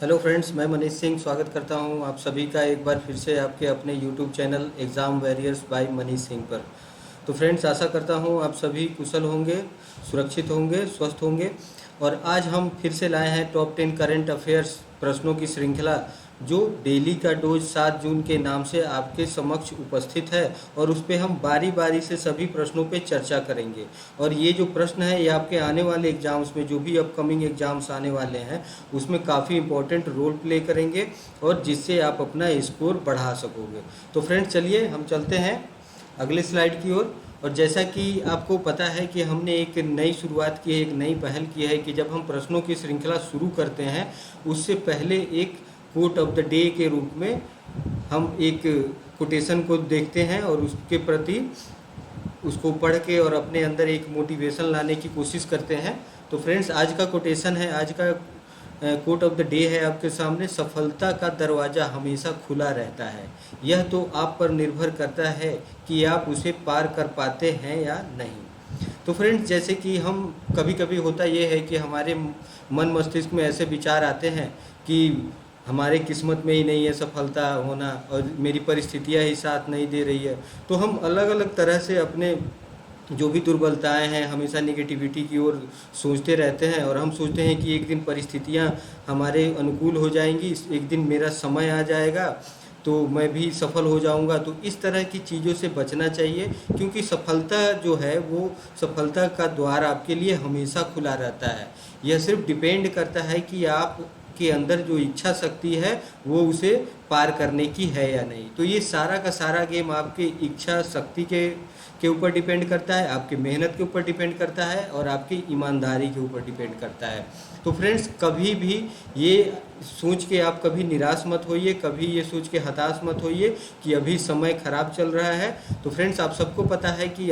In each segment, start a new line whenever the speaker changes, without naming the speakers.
Hello friends, मैं मनीष सिंह स्वागत करता हूं आप सभी का एक बार फिर से आपके अपने YouTube channel exam warriors by Manish Singh पर। तो फ्रेंड्स, आशा करता हूं आप सभी कुशल होंगे, सुरक्षित होंगे, स्वस्थ होंगे। और आज हम फिर से लाए हैं टॉप 10 करंट अफेयर्स प्रश्नों की श्रृंखला, जो डेली का डोज 7 जून के नाम से आपके समक्ष उपस्थित है। और उस पर हम बारी बारी से सभी प्रश्नों पे चर्चा करेंगे। और ये जो प्रश्न है ये आपके आने वाले एग्जाम्स में, जो भी अपकमिंग एग्जाम्स आने वाले हैं, उसमें काफ़ी इंपॉर्टेंट रोल प्ले करेंगे और जिससे आप अपना स्कोर बढ़ा सकोगे। तो फ्रेंड्स, चलिए हम चलते हैं अगले स्लाइड की ओर। और जैसा कि आपको पता है कि हमने एक नई शुरुआत की है, एक नई पहल की है कि जब हम प्रश्नों की श्रृंखला शुरू करते हैं उससे पहले एक कोट ऑफ द डे के रूप में हम एक कोटेशन को देखते हैं और उसके प्रति उसको पढ़ के और अपने अंदर एक मोटिवेशन लाने की कोशिश करते हैं। तो फ्रेंड्स, आज का कोटेशन है, आज का कोट ऑफ द डे है आपके सामने। सफलता का दरवाज़ा हमेशा खुला रहता है, यह तो आप पर निर्भर करता है कि आप उसे पार कर पाते हैं या नहीं। तो फ्रेंड्स, जैसे कि हम कभी कभी होता यह है कि हमारे मन मस्तिष्क में ऐसे विचार आते हैं कि हमारे किस्मत में ही नहीं है सफलता होना और मेरी परिस्थितियां ही साथ नहीं दे रही है। तो हम अलग अलग तरह से अपने जो भी दुर्बलताएं हैं हमेशा निगेटिविटी की ओर सोचते रहते हैं। और हम सोचते हैं कि एक दिन परिस्थितियां हमारे अनुकूल हो जाएंगी, एक दिन मेरा समय आ जाएगा तो मैं भी सफल हो जाऊंगा। तो इस तरह की चीज़ों से बचना चाहिए, क्योंकि सफलता जो है वो सफलता का द्वार आपके लिए हमेशा खुला रहता है। यह सिर्फ डिपेंड करता है कि आप के अंदर जो इच्छा शक्ति है वो उसे पार करने की है या नहीं। तो ये सारा का सारा गेम आपके इच्छा शक्ति के ऊपर डिपेंड करता है, आपकी मेहनत के ऊपर डिपेंड करता है और आपकी ईमानदारी के ऊपर डिपेंड करता है। तो फ्रेंड्स, कभी भी ये सोच के आप कभी निराश मत होइए, कभी ये सोच के हताश मत होइए कि अभी समय खराब चल रहा है। तो फ्रेंड्स, आप सबको पता है कि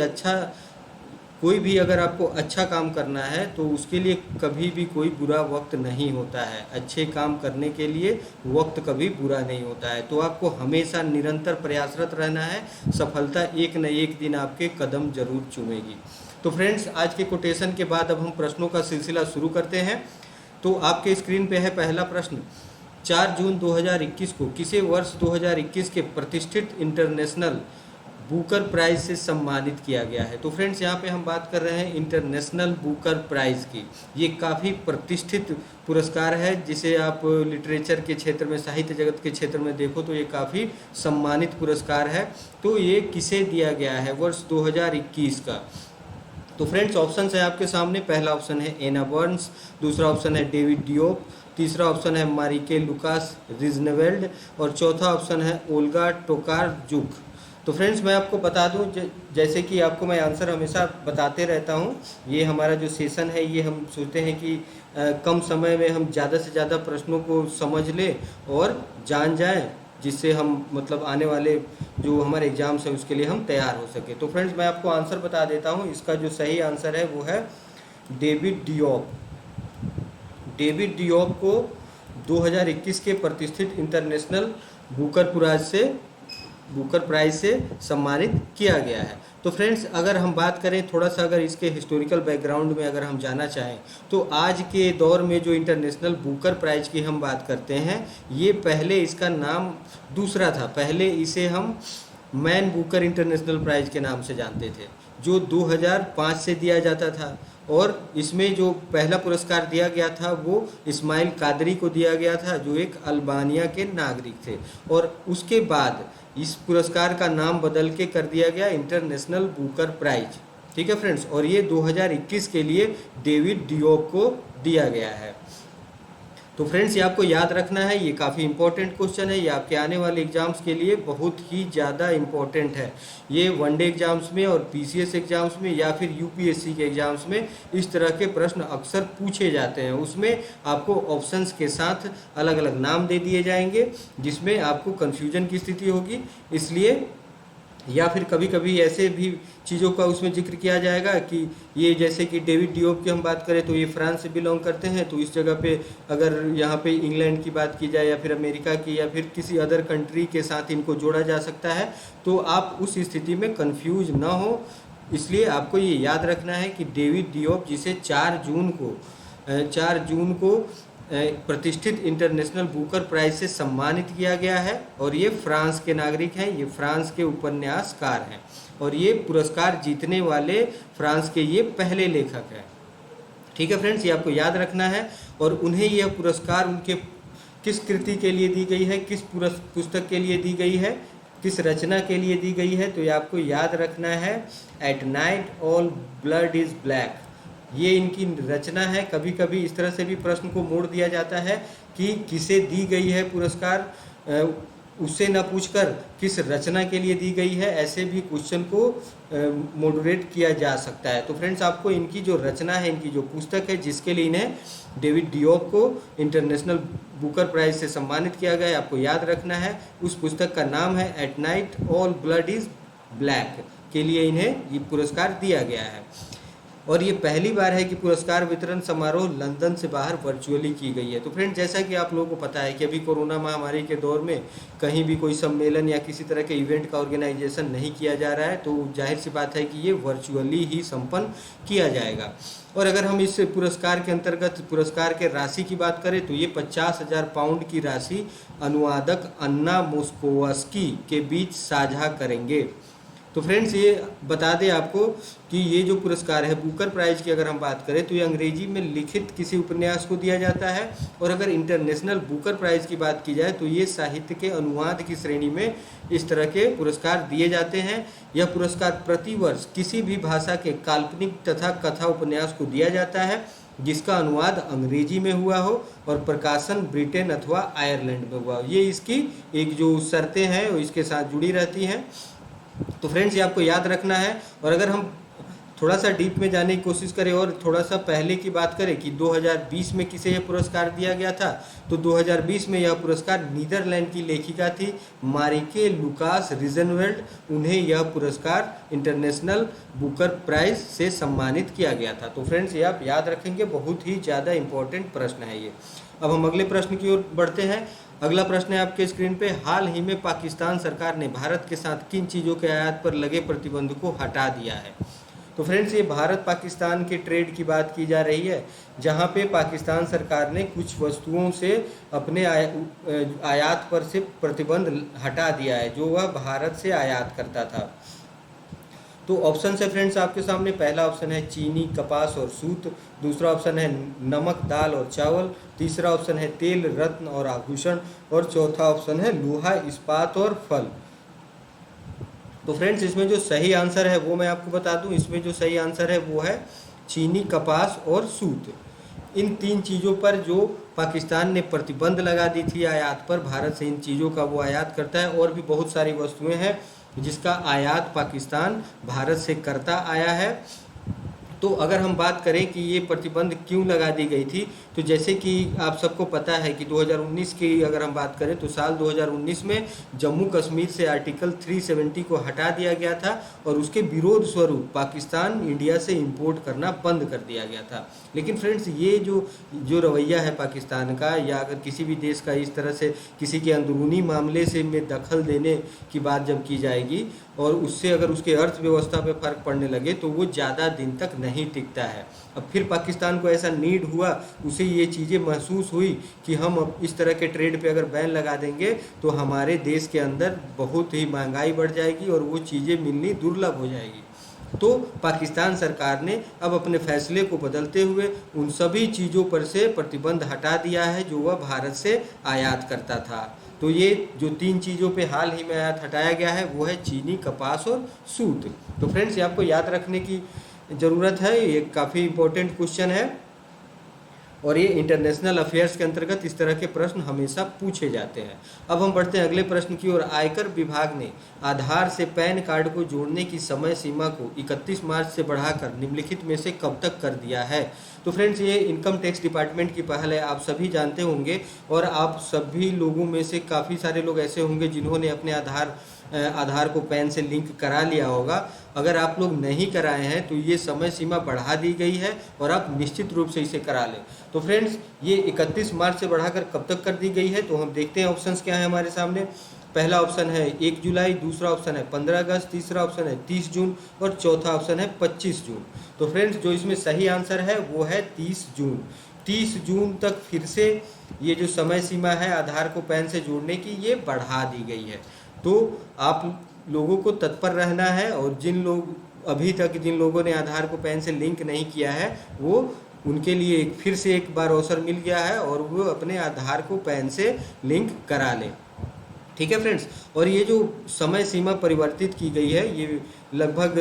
कोई भी अगर आपको अच्छा काम करना है तो उसके लिए कभी भी कोई बुरा वक्त नहीं होता है। अच्छे काम करने के लिए वक्त कभी बुरा नहीं होता है। तो आपको हमेशा निरंतर प्रयासरत रहना है, सफलता एक न एक दिन आपके कदम जरूर चूमेगी। तो फ्रेंड्स, आज के कोटेशन के बाद अब हम प्रश्नों का सिलसिला शुरू करते हैं। तो आपके स्क्रीन पे है पहला प्रश्न। 4 जून 2021 को किसे वर्ष 2021 के प्रतिष्ठित इंटरनेशनल बुकर प्राइज से सम्मानित किया गया है? तो फ्रेंड्स, यहाँ पे हम बात कर रहे हैं इंटरनेशनल बुकर प्राइज की। ये काफ़ी प्रतिष्ठित पुरस्कार है, जिसे आप लिटरेचर के क्षेत्र में, साहित्य जगत के क्षेत्र में देखो तो ये काफ़ी सम्मानित पुरस्कार है। तो ये किसे दिया गया है वर्ष 2021 का? तो फ्रेंड्स, ऑप्शन है आपके सामने। पहला ऑप्शन है एना बर्न्स, दूसरा ऑप्शन है डेविड डियोप, तीसरा ऑप्शन है मारिके लुकास रिजनेवेल्ड और चौथा ऑप्शन है ओल्गा टोकारजुक। तो फ्रेंड्स, मैं आपको बता दूं, जैसे कि आपको मैं आंसर हमेशा बताते रहता हूं, ये हमारा जो सेशन है ये हम सोचते हैं कि कम समय में हम ज़्यादा से ज़्यादा प्रश्नों को समझ लें और जान जाएं, जिससे हम मतलब आने वाले जो हमारे एग्जाम्स हैं उसके लिए हम तैयार हो सके। तो फ्रेंड्स, मैं आपको आंसर बता देता हूँ। इसका जो सही आंसर है वो है डेविड डियोप। डेविड डियोप को 2021 के प्रतिष्ठित इंटरनेशनल बुकर प्राइज से सम्मानित किया गया है। तो फ्रेंड्स, अगर हम बात करें थोड़ा सा, अगर इसके हिस्टोरिकल बैकग्राउंड में अगर हम जाना चाहें, तो आज के दौर में जो इंटरनेशनल बुकर प्राइज की हम बात करते हैं, ये पहले इसका नाम दूसरा था। पहले इसे हम मैन बुकर इंटरनेशनल प्राइज के नाम से जानते थे, जो 2005 से दिया जाता था। और इसमें जो पहला पुरस्कार दिया गया था वो इस्माइल कादरी को दिया गया था, जो एक अल्बानिया के नागरिक थे। और उसके बाद इस पुरस्कार का नाम बदल के कर दिया गया इंटरनेशनल बुकर प्राइज। ठीक है फ्रेंड्स, और ये 2021 के लिए डेविड डियोप को दिया गया है। तो फ्रेंड्स, ये आपको याद रखना है, ये काफ़ी इंपॉर्टेंट क्वेश्चन है। ये आपके आने वाले एग्जाम्स के लिए बहुत ही ज़्यादा इंपॉर्टेंट है। ये वनडे एग्जाम्स में और पीसीएस एग्जाम्स में या फिर यूपीएससी के एग्जाम्स में इस तरह के प्रश्न अक्सर पूछे जाते हैं। उसमें आपको ऑप्शंस के साथ अलग अलग नाम दे दिए जाएंगे, जिसमें आपको कन्फ्यूजन की स्थिति होगी। इसलिए या फिर कभी कभी ऐसे भी चीज़ों का उसमें जिक्र किया जाएगा कि ये, जैसे कि डेविड डियोप की हम बात करें तो ये फ्रांस से बिलोंग करते हैं, तो इस जगह पे अगर यहाँ पे इंग्लैंड की बात की जाए या फिर अमेरिका की या फिर किसी अदर कंट्री के साथ इनको जोड़ा जा सकता है। तो आप उस स्थिति में कंफ्यूज ना हो, इसलिए आपको ये याद रखना है कि डेविड डियोप, जिसे 4 जून को प्रतिष्ठित इंटरनेशनल बुकर प्राइज से सम्मानित किया गया है और ये फ्रांस के नागरिक हैं, ये फ्रांस के उपन्यासकार हैं और ये पुरस्कार जीतने वाले फ्रांस के ये पहले लेखक हैं। ठीक है फ्रेंड्स, ये आपको याद रखना है। और उन्हें यह पुरस्कार उनके किस कृति के लिए दी गई है, किस पुस्तक के लिए दी गई है, किस रचना के लिए दी गई है, तो ये आपको याद रखना है, at night all blood is black. ये इनकी रचना है। कभी कभी इस तरह से भी प्रश्न को मोड़ दिया जाता है कि किसे दी गई है पुरस्कार, उससे न पूछकर किस रचना के लिए दी गई है, ऐसे भी क्वेश्चन को मॉडरेट किया जा सकता है। तो फ्रेंड्स, आपको इनकी जो रचना है, इनकी जो पुस्तक है जिसके लिए इन्हें डेविड डियोप को इंटरनेशनल बुकर प्राइज से सम्मानित किया गया है, आपको याद रखना है। उस पुस्तक का नाम है at night all blood is black, के लिए इन्हें ये पुरस्कार दिया गया है। और ये पहली बार है कि पुरस्कार वितरण समारोह लंदन से बाहर वर्चुअली की गई है। तो फ्रेंड, जैसा कि आप लोगों को पता है कि अभी कोरोना महामारी के दौर में कहीं भी कोई सम्मेलन या किसी तरह के इवेंट का ऑर्गेनाइजेशन नहीं किया जा रहा है, तो जाहिर सी बात है कि ये वर्चुअली ही संपन्न किया जाएगा। और अगर हम इस पुरस्कार के अंतर्गत पुरस्कार के राशि की बात करें तो ये 50,000 पाउंड की राशि अनुवादक अन्ना मोस्कोवस्की के बीच साझा करेंगे। तो फ्रेंड्स, ये बता दें आपको कि ये जो पुरस्कार है बुकर प्राइज की अगर हम बात करें तो ये अंग्रेजी में लिखित किसी उपन्यास को दिया जाता है। और अगर इंटरनेशनल बुकर प्राइज की बात की जाए तो ये साहित्य के अनुवाद की श्रेणी में इस तरह के पुरस्कार दिए जाते हैं। यह पुरस्कार प्रतिवर्ष किसी भी भाषा के काल्पनिक तथा कथा उपन्यास को दिया जाता है जिसका अनुवाद अंग्रेजी में हुआ हो और प्रकाशन ब्रिटेन अथवा आयरलैंड में हुआ हो। ये इसकी एक जो शर्तें हैं वो इसके साथ जुड़ी रहती हैं। तो फ्रेंड्स, ये आपको याद रखना है। और अगर हम थोड़ा सा डीप में जाने की कोशिश करें और थोड़ा सा पहले की बात करें कि 2020 में किसे यह पुरस्कार दिया गया था, तो 2020 में यह पुरस्कार नीदरलैंड की लेखिका थी मारिके लुकास रिजनवेल्ड। उन्हें यह पुरस्कार इंटरनेशनल बुकर प्राइज से सम्मानित किया गया था। तो फ्रेंड्स, ये आप याद रखेंगे, बहुत ही ज़्यादा इम्पोर्टेंट प्रश्न है ये। अब हम अगले प्रश्न की ओर बढ़ते हैं। अगला प्रश्न है आपके स्क्रीन पे, हाल ही में पाकिस्तान सरकार ने भारत के साथ किन चीज़ों के आयात पर लगे प्रतिबंध को हटा दिया है। तो फ्रेंड्स, ये भारत पाकिस्तान के ट्रेड की बात की जा रही है, जहां पे पाकिस्तान सरकार ने कुछ वस्तुओं से अपने आयात पर से प्रतिबंध हटा दिया है जो वह भारत से आयात करता था। तो ऑप्शन है फ्रेंड्स आपके सामने, पहला ऑप्शन है चीनी, कपास और सूत, दूसरा ऑप्शन है नमक, दाल और चावल, तीसरा ऑप्शन है तेल, रत्न और आभूषण, और चौथा ऑप्शन है लोहा, इस्पात और फल। तो फ्रेंड्स, इसमें जो सही आंसर है वो मैं आपको बता दूं, इसमें जो सही आंसर है वो है चीनी, कपास और सूत। इन तीन चीज़ों पर जो पाकिस्तान ने प्रतिबंध लगा दी थी आयात पर, भारत से इन चीज़ों का वो आयात करता है। और भी बहुत सारी वस्तुएं हैं जिसका आयात पाकिस्तान भारत से करता आया है। तो अगर हम बात करें कि ये प्रतिबंध क्यों लगा दी गई थी, तो जैसे कि आप सबको पता है कि 2019 की अगर हम बात करें तो साल 2019 में जम्मू कश्मीर से आर्टिकल 370 को हटा दिया गया था और उसके विरोध स्वरूप पाकिस्तान इंडिया से इंपोर्ट करना बंद कर दिया गया था। लेकिन फ्रेंड्स, ये जो रवैया है पाकिस्तान का, या अगर किसी भी देश का इस तरह से किसी के अंदरूनी मामले से में दखल देने की बात जब की जाएगी और उससे अगर उसके अर्थव्यवस्था पे फ़र्क पड़ने लगे तो वो ज़्यादा दिन तक नहीं टिकता है। अब फिर पाकिस्तान को ऐसा नीड हुआ, उसे ये चीज़ें महसूस हुई कि हम अब इस तरह के ट्रेड पे अगर बैन लगा देंगे तो हमारे देश के अंदर बहुत ही महंगाई बढ़ जाएगी और वो चीज़ें मिलनी दुर्लभ हो जाएगी। तो पाकिस्तान सरकार ने अब अपने फैसले को बदलते हुए उन सभी चीज़ों पर से प्रतिबंध हटा दिया है जो वह भारत से आयात करता था। तो ये जो तीन चीज़ों पे हाल ही में आयात हटाया गया है वो है चीनी, कपास और सूत। तो फ्रेंड्स, ये आपको याद रखने की ज़रूरत है, ये काफ़ी इम्पोर्टेंट क्वेश्चन है और ये इंटरनेशनल अफेयर्स के अंतर्गत इस तरह के प्रश्न हमेशा पूछे जाते हैं। अब हम बढ़ते हैं अगले प्रश्न की ओर। आयकर विभाग ने आधार से पैन कार्ड को जोड़ने की समय सीमा को 31 मार्च से बढ़ाकर निम्नलिखित में से कब तक कर दिया है। तो फ्रेंड्स, ये इनकम टैक्स डिपार्टमेंट की पहल है, आप सभी जानते होंगे और आप सभी लोगों में से काफ़ी सारे लोग ऐसे होंगे जिन्होंने अपने आधार को पैन से लिंक करा लिया होगा। अगर आप लोग नहीं कराए हैं तो ये समय सीमा बढ़ा दी गई है और आप निश्चित रूप से इसे करा लें। तो फ्रेंड्स, ये 31 मार्च से बढ़ाकर कब तक कर दी गई है, तो हम देखते हैं ऑप्शंस क्या है हमारे सामने। पहला ऑप्शन है 1 जुलाई, दूसरा ऑप्शन है 15 अगस्त, तीसरा ऑप्शन है 30 जून और चौथा ऑप्शन है 25 जून। तो फ्रेंड्स, जो इसमें सही आंसर है वो है 30 जून। 30 जून तक फिर से ये जो समय सीमा है आधार को पैन से जोड़ने की, ये बढ़ा दी गई है। तो आप लोगों को तत्पर रहना है, और जिन लोगों ने आधार को पैन से लिंक नहीं किया है, वो उनके लिए फिर से एक बार अवसर मिल गया है, और वो अपने आधार को पैन से लिंक करा लें। ठीक है फ्रेंड्स। और ये जो समय सीमा परिवर्तित की गई है, ये लगभग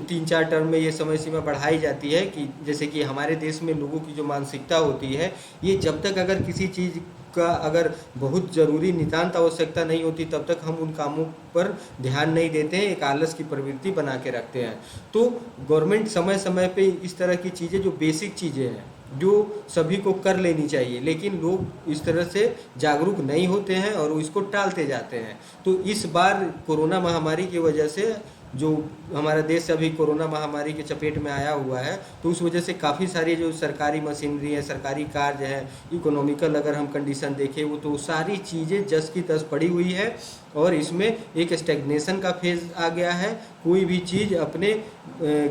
3-4 टर्म में ये समय सीमा बढ़ाई जाती है, कि जैसे कि हमारे देश में लोगों की जो मानसिकता होती है, ये जब तक अगर किसी चीज़ का अगर बहुत ज़रूरी नितांत आवश्यकता नहीं होती तब तक हम उन कामों पर ध्यान नहीं देते हैं, एक आलस की प्रवृत्ति बना के रखते हैं। तो गवर्नमेंट समय समय पे इस तरह की चीज़ें, जो बेसिक चीज़ें हैं, जो सभी को कर लेनी चाहिए, लेकिन लोग इस तरह से जागरूक नहीं होते हैं और इसको टालते जाते हैं। तो इस बार कोरोना महामारी की वजह से, जो हमारा देश अभी कोरोना महामारी के चपेट में आया हुआ है, तो उस वजह से काफ़ी सारी जो सरकारी मशीनरी है, सरकारी कार्य हैं, इकोनॉमिकल अगर हम कंडीशन देखें, वो तो सारी चीज़ें जस की तस पड़ी हुई है, और इसमें एक स्टेग्नेशन का फेज आ गया है। कोई भी चीज़ अपने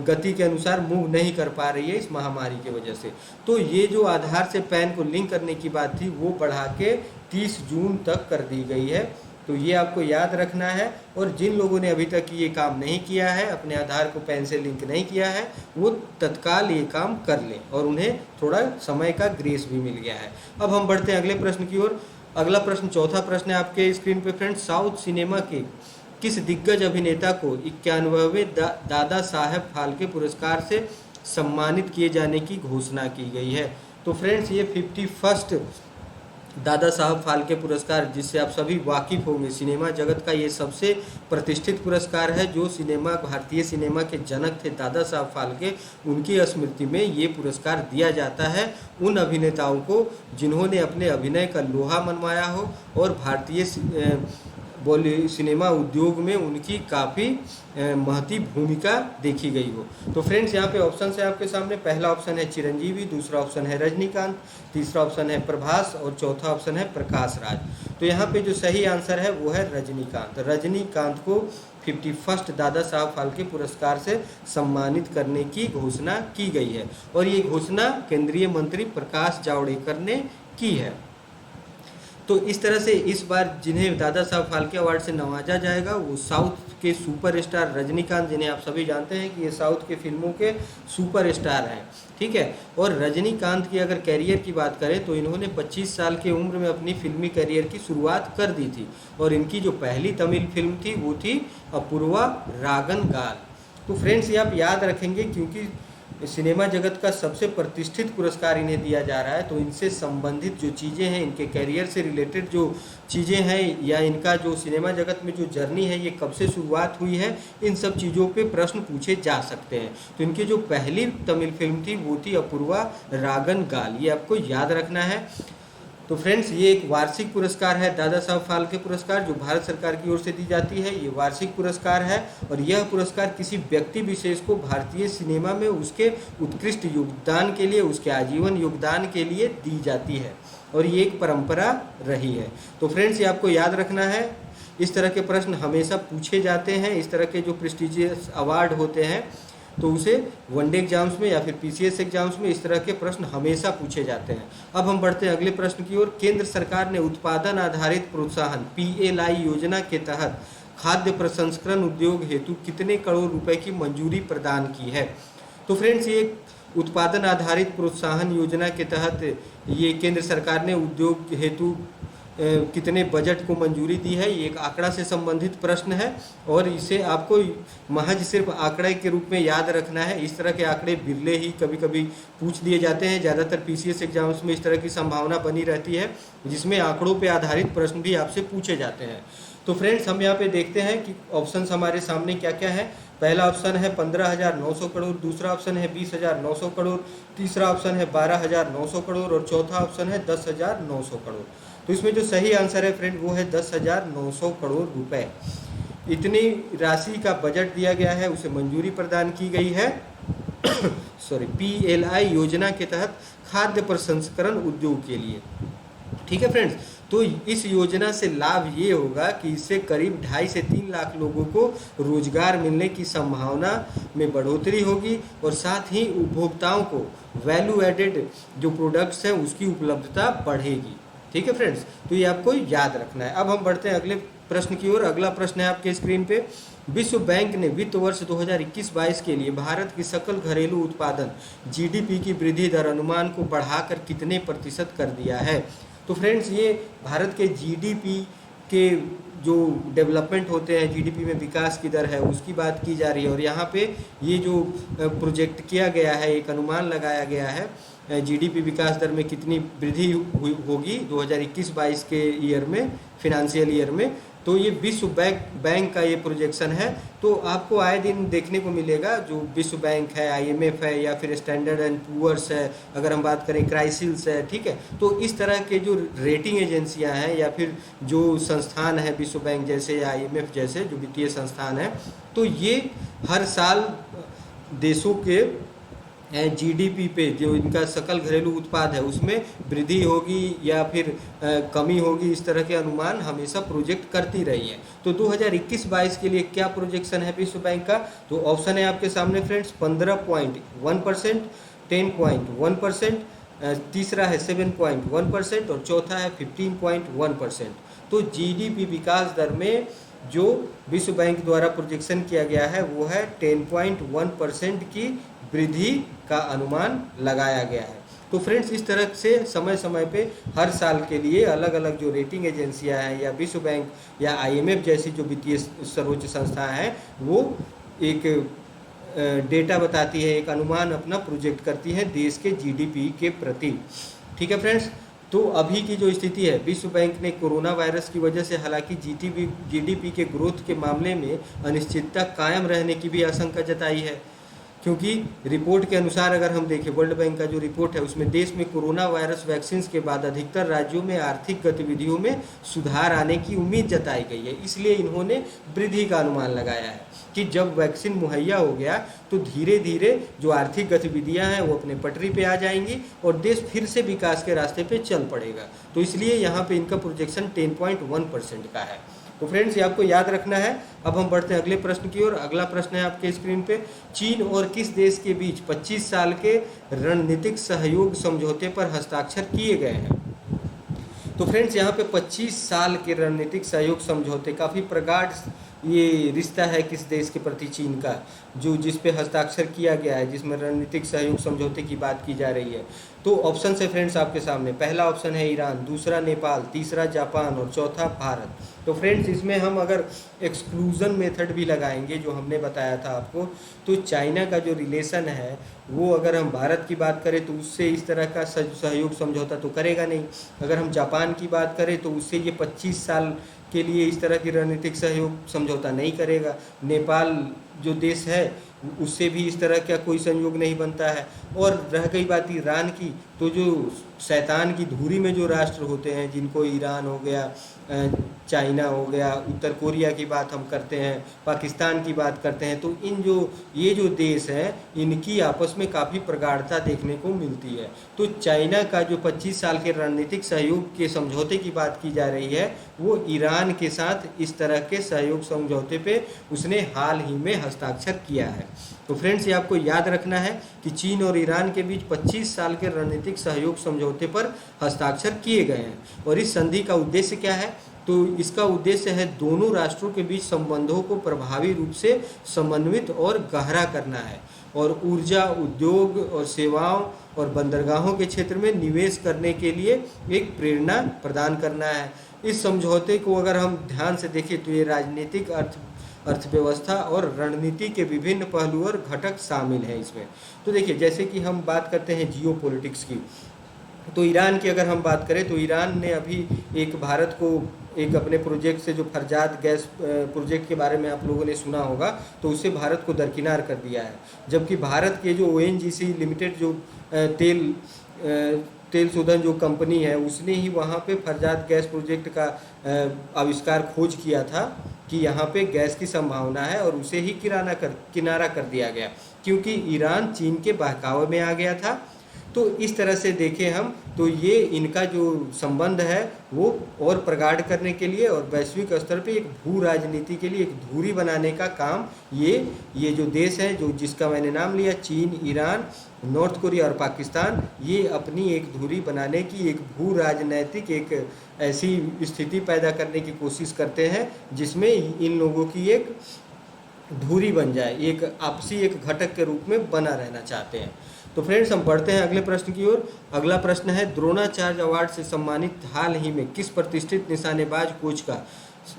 गति के अनुसार मूव नहीं कर पा रही है इस महामारी की वजह से। तो ये जो आधार से पैन को लिंक करने की बात थी, वो बढ़ा के 30 जून तक कर दी गई है। तो ये आपको याद रखना है, और जिन लोगों ने अभी तक ये काम नहीं किया है, अपने आधार को पैन से लिंक नहीं किया है, वो तत्काल ये काम कर लें, और उन्हें थोड़ा समय का ग्रेस भी मिल गया है। अब हम बढ़ते हैं अगले प्रश्न की ओर। अगला प्रश्न, चौथा प्रश्न है आपके स्क्रीन पे फ्रेंड्स। साउथ सिनेमा के किस दिग्गज अभिनेता को 91वें दादा साहेब फाल्के पुरस्कार से सम्मानित किए जाने की घोषणा की गई है? तो फ्रेंड्स, ये 51st दादा साहब फाल्के पुरस्कार, जिससे आप सभी वाकिफ़ होंगे, सिनेमा जगत का ये सबसे प्रतिष्ठित पुरस्कार है। जो भारतीय सिनेमा के जनक थे दादा साहब फाल्के, उनकी स्मृति में ये पुरस्कार दिया जाता है उन अभिनेताओं को जिन्होंने अपने अभिनय का लोहा मनवाया हो, और भारतीय सिनेमा उद्योग में उनकी काफ़ी महती भूमिका देखी गई हो। तो फ्रेंड्स, यहाँ पे ऑप्शन है आपके सामने। पहला ऑप्शन है चिरंजीवी, दूसरा ऑप्शन है रजनीकांत, तीसरा ऑप्शन है प्रभास, और चौथा ऑप्शन है प्रकाश राज। तो यहाँ पे जो सही आंसर है वो है रजनीकांत। रजनीकांत को 51st दादा साहब फाल्के पुरस्कार से सम्मानित करने की घोषणा की गई है, और ये घोषणा केंद्रीय मंत्री प्रकाश जावड़ेकर ने की है। तो इस तरह से इस बार जिन्हें दादा साहब फाल्के अवार्ड से नवाजा जाएगा, वो साउथ के सुपरस्टार रजनीकांत, जिन्हें आप सभी जानते हैं कि ये साउथ के फिल्मों के सुपरस्टार हैं। ठीक है। और रजनीकांत की अगर कैरियर की बात करें, तो इन्होंने 25 साल की उम्र में अपनी फिल्मी कैरियर की शुरुआत कर दी थी, और इनकी जो पहली तमिल फिल्म थी वो थी अपूर्वा रागन गाल। तो फ्रेंड्स, ये आप याद रखेंगे, क्योंकि सिनेमा जगत का सबसे प्रतिष्ठित पुरस्कार इन्हें दिया जा रहा है, तो इनसे संबंधित जो चीज़ें हैं, इनके कैरियर से रिलेटेड जो चीज़ें हैं, या इनका जो सिनेमा जगत में जो जर्नी है, ये कब से शुरुआत हुई है, इन सब चीज़ों पे प्रश्न पूछे जा सकते हैं। तो इनकी जो पहली तमिल फिल्म थी वो थी अपूर्वा रागन गाल, ये आपको याद रखना है। तो फ्रेंड्स, ये एक वार्षिक पुरस्कार है, दादा साहब फाल्के पुरस्कार, जो भारत सरकार की ओर से दी जाती है। ये वार्षिक पुरस्कार है, और यह पुरस्कार किसी व्यक्ति विशेष को भारतीय सिनेमा में उसके उत्कृष्ट योगदान के लिए, उसके आजीवन योगदान के लिए दी जाती है, और ये एक परंपरा रही है। तो फ्रेंड्स, ये आपको याद रखना है। इस तरह के प्रश्न हमेशा पूछे जाते हैं। इस तरह के जो प्रेस्टिजियस अवार्ड होते हैं, तो उसे वनडे एग्जाम्स में या फिर पीसीएस एग्जाम्स में इस तरह के प्रश्न हमेशा पूछे जाते हैं। अब हम बढ़ते हैं अगले प्रश्न की ओर। केंद्र सरकार ने उत्पादन आधारित प्रोत्साहन PLI योजना के तहत खाद्य प्रसंस्करण उद्योग हेतु कितने करोड़ रुपए की मंजूरी प्रदान की है? तो फ्रेंड्स, ये उत्पादन आधारित प्रोत्साहन योजना के तहत ये केंद्र सरकार ने उद्योग हेतु कितने बजट को मंजूरी दी है, ये एक आंकड़ा से संबंधित प्रश्न है, और इसे आपको महज सिर्फ आंकड़े के रूप में याद रखना है। इस तरह के आंकड़े बिरले ही कभी कभी पूछ दिए जाते हैं। ज़्यादातर पीसीएस एग्जाम्स में इस तरह की संभावना बनी रहती है, जिसमें आंकड़ों पे आधारित प्रश्न भी आपसे पूछे जाते हैं। तो फ्रेंड्स, हम यहाँ पे देखते हैं कि ऑप्शंस हमारे सामने क्या क्या है। पहला ऑप्शन है 15,900 करोड़, दूसरा ऑप्शन है 20,900 करोड़, तीसरा ऑप्शन है 12,900 करोड़, और चौथा ऑप्शन है 10,900 करोड़। तो इसमें जो सही आंसर है फ्रेंड, वो है 10,900 करोड़ रुपए। इतनी राशि का बजट दिया गया है, उसे मंजूरी प्रदान की गई है PLI योजना के तहत खाद्य प्रसंस्करण उद्योग के लिए। ठीक है फ्रेंड्स। तो इस योजना से लाभ ये होगा कि इससे करीब 2.5 से 3 लाख लोगों को रोजगार मिलने की संभावना में बढ़ोतरी होगी और साथ ही उपभोक्ताओं को वैल्यू एडेड जो प्रोडक्ट्स हैं उसकी उपलब्धता बढ़ेगी। ठीक है फ्रेंड्स, तो ये आपको याद रखना है। अब हम बढ़ते हैं अगले प्रश्न की ओर। अगला प्रश्न है आपके स्क्रीन पे। विश्व बैंक ने वित्त वर्ष 2021-22 के लिए भारत की सकल घरेलू उत्पादन जीडीपी की वृद्धि दर अनुमान को बढ़ाकर कितने प्रतिशत कर दिया है? तो फ्रेंड्स, ये भारत के जीडीपी के जो डेवलपमेंट होते हैं, जीडीपी में विकास की दर है, उसकी बात की जा रही है। और यहाँ पे ये जो प्रोजेक्ट किया गया है, एक अनुमान लगाया गया है जीडीपी विकास दर में कितनी वृद्धि होगी 2021-22 के ईयर में, फिनेंशियल ईयर में। तो ये विश्व बैंक का ये प्रोजेक्शन है। तो आपको आए दिन देखने को मिलेगा, जो विश्व बैंक है, आईएमएफ है, या फिर स्टैंडर्ड एंड पुअर्स है, अगर हम बात करें क्राइसिल्स है, ठीक है। तो इस तरह के जो रेटिंग एजेंसियां हैं या फिर जो संस्थान है विश्व बैंक जैसे या आईएमएफ जैसे जो वित्तीय संस्थान है, तो ये हर साल देशों के जीडीपी पे जो इनका सकल घरेलू उत्पाद है उसमें वृद्धि होगी या फिर कमी होगी, इस तरह के अनुमान हमेशा प्रोजेक्ट करती रही है। तो 2021-22 के लिए क्या प्रोजेक्शन है विश्व बैंक का? तो ऑप्शन है आपके सामने फ्रेंड्स, 15.1%, 10.1%, तीसरा है 7.1% और चौथा है 15.1%। तो जीडीपी विकास दर में जो विश्व बैंक द्वारा प्रोजेक्शन किया गया है वो है 10.1% की वृद्धि का अनुमान लगाया गया है। तो फ्रेंड्स, इस तरह से समय समय पे हर साल के लिए अलग अलग जो रेटिंग एजेंसियां हैं या विश्व बैंक या आईएमएफ जैसी जो वित्तीय सर्वोच्च संस्थाएं हैं वो एक डेटा बताती है, एक अनुमान अपना प्रोजेक्ट करती है देश के जीडीपी के प्रति। ठीक है फ्रेंड्स, तो अभी की जो स्थिति है, विश्व बैंक ने कोरोना वायरस की वजह से हालांकि जीडीपी के ग्रोथ के मामले में अनिश्चितता कायम रहने की भी आशंका जताई है, क्योंकि रिपोर्ट के अनुसार अगर हम देखें, वर्ल्ड बैंक का जो रिपोर्ट है उसमें देश में कोरोना वायरस वैक्सीन के बाद अधिकतर राज्यों में आर्थिक गतिविधियों में सुधार आने की उम्मीद जताई गई है। इसलिए इन्होंने वृद्धि का अनुमान लगाया है कि जब वैक्सीन मुहैया हो गया तो धीरे धीरे जो आर्थिक गतिविधियां हैं वो अपने पटरी पे आ जाएंगी और देश फिर से विकास के रास्ते पे चल पड़ेगा। तो इसलिए यहाँ पे इनका प्रोजेक्शन 10.1% का है। तो फ्रेंड्स, ये आपको याद रखना है। अब हम बढ़ते हैं अगले प्रश्न की ओर। अगला प्रश्न है आपके स्क्रीन पे। चीन और किस देश के बीच 25 साल के रणनीतिक सहयोग समझौते पर हस्ताक्षर किए गए हैं? तो फ्रेंड्स, यहाँ पे 25 साल के रणनीतिक सहयोग समझौते, काफ़ी प्रगाढ़ ये रिश्ता है किस देश के प्रति चीन का, जो जिस पे हस्ताक्षर किया गया है, जिसमें रणनीतिक सहयोग समझौते की बात की जा रही है। तो ऑप्शन है फ्रेंड्स आपके सामने। पहला ऑप्शन है ईरान, दूसरा नेपाल, तीसरा जापान और चौथा भारत। तो फ्रेंड्स, इसमें हम अगर एक्सक्लूजन मेथड भी लगाएंगे जो हमने बताया था आपको, तो चाइना का जो रिलेशन है वो अगर हम भारत की बात करें तो उससे इस तरह का सहयोग समझौता तो करेगा नहीं। अगर हम जापान की बात करें तो उससे ये 25 साल के लिए इस तरह की रणनीतिक सहयोग समझौता नहीं करेगा। नेपाल जो देश है उससे भी इस तरह का कोई संयोग नहीं बनता है। और रह गई बात ईरान की, तो जो शैतान की धुरी में जो राष्ट्र होते हैं, जिनको ईरान हो गया, चाइना हो गया, उत्तर कोरिया की बात हम करते हैं, पाकिस्तान की बात करते हैं, तो ये जो देश हैं इनकी आपस में काफ़ी प्रगाढ़ता देखने को मिलती है। तो चाइना का जो 25 साल के रणनीतिक सहयोग के समझौते की बात की जा रही है वो ईरान के साथ इस तरह के सहयोग समझौते पे उसने हाल ही में हस्ताक्षर किया है। तो फ्रेंड्स, ये आपको याद रखना है कि चीन और ईरान के बीच 25 साल के रणनीतिक सहयोग समझौते पर हस्ताक्षर किए गए हैं। और इस संधि का उद्देश्य क्या है? तो इसका उद्देश्य है दोनों राष्ट्रों के बीच संबंधों को प्रभावी रूप से समन्वित और गहरा करना है और ऊर्जा, उद्योग और सेवाओं और बंदरगाहों के क्षेत्र में निवेश करने के लिए एक प्रेरणा प्रदान करना है। इस समझौते को अगर हम ध्यान से देखें तो ये राजनीतिक, अर्थव्यवस्था और रणनीति के विभिन्न पहलू और घटक शामिल हैं इसमें। तो देखिए, जैसे कि हम बात करते हैं जियो पॉलिटिक्स की, तो ईरान की अगर हम बात करें तो ईरान ने अभी एक भारत को एक अपने प्रोजेक्ट से, जो फरजाद गैस प्रोजेक्ट के बारे में आप लोगों ने सुना होगा, तो उससे भारत को दरकिनार कर दिया है। जबकि भारत के जो ओएनजीसी लिमिटेड जो तेल शोधन जो कंपनी है उसने ही वहाँ पे फरजाद गैस प्रोजेक्ट का आविष्कार खोज किया था कि यहाँ पे गैस की संभावना है, और उसे ही किनारा कर दिया गया क्योंकि ईरान चीन के बहकावे में आ गया था। तो इस तरह से देखें हम तो ये इनका जो संबंध है वो और प्रगाढ़ करने के लिए और वैश्विक स्तर पे एक भू राजनीति के लिए एक धुरी बनाने का काम ये जो देश है जो जिसका मैंने नाम लिया, चीन, ईरान, नॉर्थ कोरिया और पाकिस्तान, ये अपनी एक धुरी बनाने की एक भू राजनैतिक एक ऐसी स्थिति पैदा करने की कोशिश करते हैं जिसमें इन लोगों की एक धुरी बन जाए, एक आपसी एक घटक के रूप में बना रहना चाहते हैं। तो फ्रेंड्स हम बढ़ते हैं अगले प्रश्न की ओर। अगला प्रश्न है, द्रोणाचार्य अवार्ड से सम्मानित हाल ही में किस प्रतिष्ठित निशानेबाज कोच का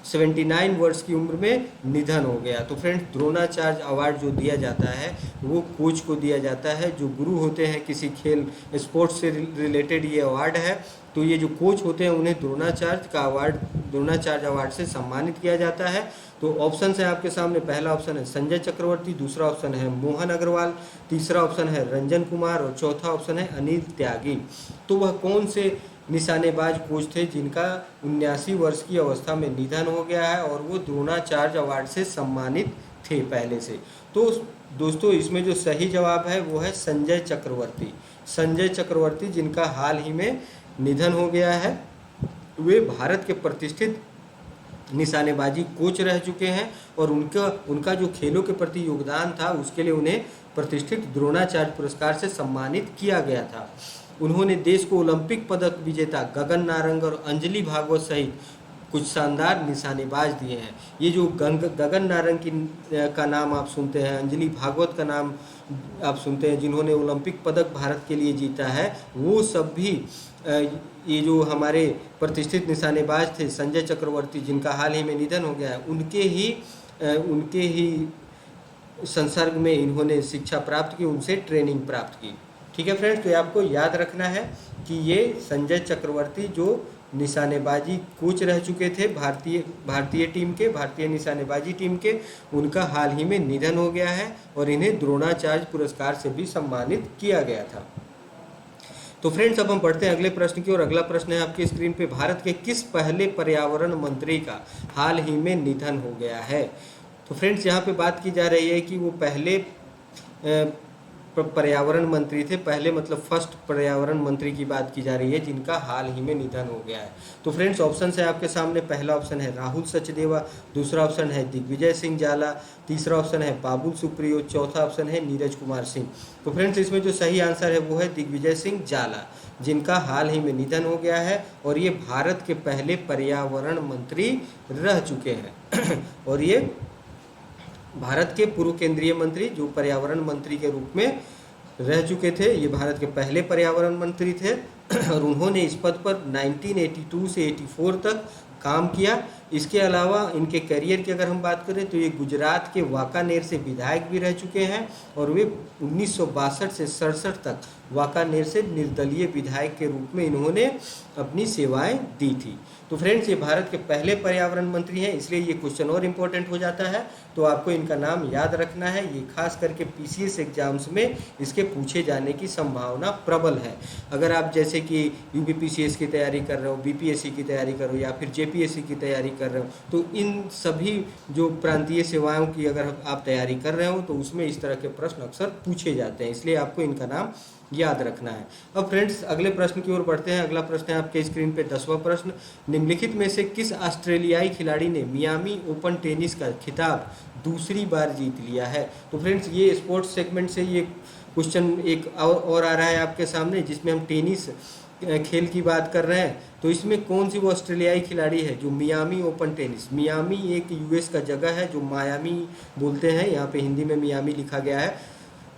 79 वर्ष की उम्र में निधन हो गया। तो फ्रेंड्स द्रोणाचार्य अवार्ड जो दिया जाता है वो कोच को दिया जाता है, जो गुरु होते हैं किसी खेल स्पोर्ट्स से रिलेटेड ये अवार्ड है। तो ये जो कोच होते हैं उन्हें द्रोणाचार्य अवार्ड से सम्मानित किया जाता है। तो ऑप्शन है आपके सामने, पहला ऑप्शन है संजय चक्रवर्ती, दूसरा ऑप्शन है मोहन अग्रवाल, तीसरा ऑप्शन है रंजन कुमार और चौथा ऑप्शन है अनिल त्यागी। तो वह कौन से निशानेबाज कोच थे जिनका 79 वर्ष की अवस्था में निधन हो गया है और वो द्रोणाचार्य अवार्ड से सम्मानित थे पहले से। तो दोस्तों इसमें जो सही जवाब है वो है संजय चक्रवर्ती। संजय चक्रवर्ती जिनका हाल ही में निधन हो गया है, वे भारत के प्रतिष्ठित निशानेबाजी कोच रह चुके हैं और उनका जो खेलों के प्रति योगदान था उसके लिए उन्हें प्रतिष्ठित द्रोणाचार्य पुरस्कार से सम्मानित किया गया था। उन्होंने देश को ओलंपिक पदक विजेता गगन नारंग और अंजलि भागवत सहित कुछ शानदार निशानेबाज दिए हैं। ये जो गगन नारंग का नाम आप सुनते हैं, अंजलि भागवत का नाम आप सुनते हैं, जिन्होंने ओलंपिक पदक भारत के लिए जीता है, वो सब भी ये जो हमारे प्रतिष्ठित निशानेबाज थे संजय चक्रवर्ती जिनका हाल ही में निधन हो गया है, उनके ही संसर्ग में इन्होंने शिक्षा प्राप्त की, उनसे ट्रेनिंग प्राप्त की। ठीक है फ्रेंड्स, तो ये आपको याद रखना है कि ये संजय चक्रवर्ती जो निशानेबाजी कोच रह चुके थे भारतीय निशानेबाजी टीम के, उनका हाल ही में निधन हो गया है और इन्हें द्रोणाचार्य पुरस्कार से भी सम्मानित किया गया था। तो फ्रेंड्स अब हम पढ़ते हैं अगले प्रश्न की और अगला प्रश्न है आपकी स्क्रीन पे, भारत के किस पहले पर्यावरण मंत्री का हाल ही में निधन हो गया है। तो फ्रेंड्स यहाँ पे बात की जा रही है कि वो पहले पर्यावरण मंत्री थे, पहले मतलब फर्स्ट पर्यावरण मंत्री की बात की जा रही है जिनका हाल ही में निधन हो गया है। तो फ्रेंड्स ऑप्शन है आपके सामने, पहला ऑप्शन है राहुल सचदेवा, दूसरा ऑप्शन है दिग्विजय सिंह जाला, तीसरा ऑप्शन है बाबुल सुप्रियो, चौथा ऑप्शन है नीरज कुमार सिंह। तो फ्रेंड्स इसमें जो सही आंसर है वो है दिग्विजय सिंह जाला, जिनका हाल ही में निधन हो गया है और ये भारत के पहले पर्यावरण मंत्री रह चुके हैं और ये भारत के पूर्व केंद्रीय मंत्री जो पर्यावरण मंत्री के रूप में रह चुके थे, ये भारत के पहले पर्यावरण मंत्री थे और उन्होंने इस पद पर 1982 से 84 तक काम किया। इसके अलावा इनके करियर की अगर हम बात करें तो ये गुजरात के वांकानेर से विधायक भी रह चुके हैं और वे 1962 से 67 तक वांकानेर से निर्दलीय विधायक के रूप में इन्होंने अपनी सेवाएं दी थी। तो फ्रेंड्स ये भारत के पहले पर्यावरण मंत्री हैं, इसलिए ये क्वेश्चन और इम्पोर्टेंट हो जाता है, तो आपको इनका नाम याद रखना है। ये खास करके पीसीएस एग्जाम्स में इसके पूछे जाने की संभावना प्रबल है। अगर आप जैसे कि यूपीपीसीएस की तैयारी कर रहे हो, बीपीएससी की तैयारी कर रहे हो या फिर जेपीएससी की तैयारी कर रहे हो, तो इन सभी जो प्रांतीय सेवाओं की अगर आप तैयारी कर रहे हो तो उसमें इस तरह के प्रश्न अक्सर पूछे जाते हैं, इसलिए आपको इनका नाम याद रखना है। अब फ्रेंड्स अगले प्रश्न की ओर बढ़ते हैं। अगला प्रश्न है आपके स्क्रीन पे 10वां प्रश्न, निम्नलिखित में से किस ऑस्ट्रेलियाई खिलाड़ी ने मियामी ओपन टेनिस का खिताब दूसरी बार जीत लिया है। तो फ्रेंड्स ये स्पोर्ट्स सेगमेंट से ये क्वेश्चन एक और आ रहा है आपके सामने, जिसमें हम टेनिस खेल की बात कर रहे हैं। तो इसमें कौन सी वो ऑस्ट्रेलियाई खिलाड़ी है जो मियामी ओपन टेनिस, मियामी एक यूएस का जगह है जो मायामी बोलते हैं, यहाँ पे हिंदी में मियामी लिखा गया है।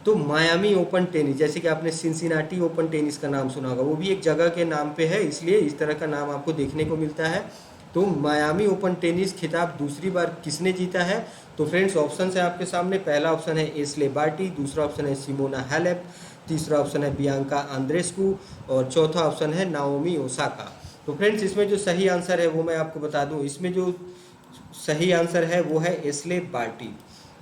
तो मायामी ओपन टेनिस, जैसे कि आपने सिंसिनाटी ओपन टेनिस का नाम सुना होगा, वो भी एक जगह के नाम पे है, इसलिए इस तरह का नाम आपको देखने को मिलता है। तो मायामी ओपन टेनिस खिताब दूसरी बार किसने जीता है। तो फ्रेंड्स ऑप्शन है आपके सामने, पहला ऑप्शन है एस्ले बार्टी, दूसरा ऑप्शन है सिमोना हालेप, तीसरा ऑप्शन है बियांका आंद्रेस्कू और चौथा ऑप्शन है नाओमी ओसाका। तो फ्रेंड्स इसमें जो सही आंसर है वो मैं आपको बता दूं, इसमें जो सही आंसर है वो है एस्ले बार्टी।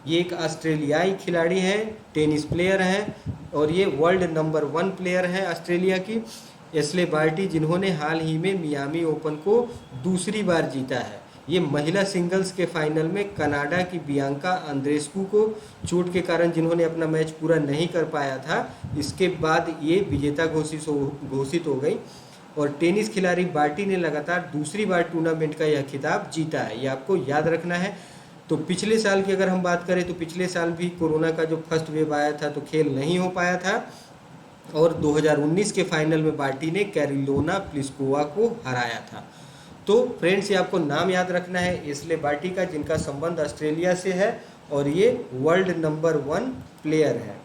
ये एक ऑस्ट्रेलियाई खिलाड़ी हैं, टेनिस प्लेयर हैं और ये वर्ल्ड नंबर 1 प्लेयर है ऑस्ट्रेलिया की, एस्ले बार्टी, जिन्होंने हाल ही में मियामी ओपन को दूसरी बार जीता है। ये महिला सिंगल्स के फाइनल में कनाडा की बियांका आंद्रेस्कू को चोट के कारण जिन्होंने अपना मैच पूरा नहीं कर पाया था, इसके बाद ये विजेता घोषित हो गई। और टेनिस खिलाड़ी बार्टी ने लगातार दूसरी बार टूर्नामेंट का यह खिताब जीता है, ये आपको याद रखना है। तो पिछले साल की अगर हम बात करें तो पिछले साल भी कोरोना का जो फर्स्ट वेव आया था तो खेल नहीं हो पाया था, और 2019 के फाइनल में बार्टी ने कैरोलिना प्लिस्कोवा को हराया था। तो फ्रेंड्स, ये आपको नाम याद रखना है एशले बार्टी का, जिनका संबंध ऑस्ट्रेलिया से है और ये वर्ल्ड नंबर 1 प्लेयर है।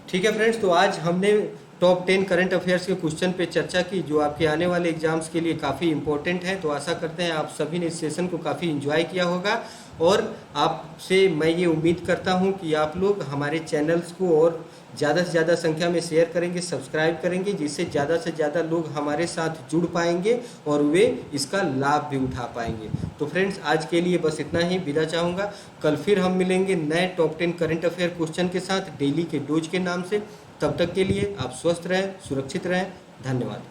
ठीक है फ्रेंड्स, तो आज हमने टॉप 10 करंट अफेयर्स के क्वेश्चन पे चर्चा की जो आपके आने वाले एग्जाम्स के लिए काफ़ी इंपॉर्टेंट है। तो आशा करते हैं आप सभी ने इस सेशन को काफ़ी एंजॉय किया होगा, और आपसे मैं ये उम्मीद करता हूँ कि आप लोग हमारे चैनल्स को और ज़्यादा से ज़्यादा संख्या में शेयर करेंगे, सब्सक्राइब करेंगे, जिससे ज़्यादा से ज़्यादा लोग हमारे साथ जुड़ पाएंगे और वे इसका लाभ भी उठा पाएंगे। तो फ्रेंड्स, आज के लिए बस इतना ही, विदा चाहूँगा। कल फिर हम मिलेंगे नए टॉप 10 करंट अफेयर क्वेश्चन के साथ डेली के डोज के नाम से। तब तक के लिए आप स्वस्थ रहें, सुरक्षित रहें। धन्यवाद।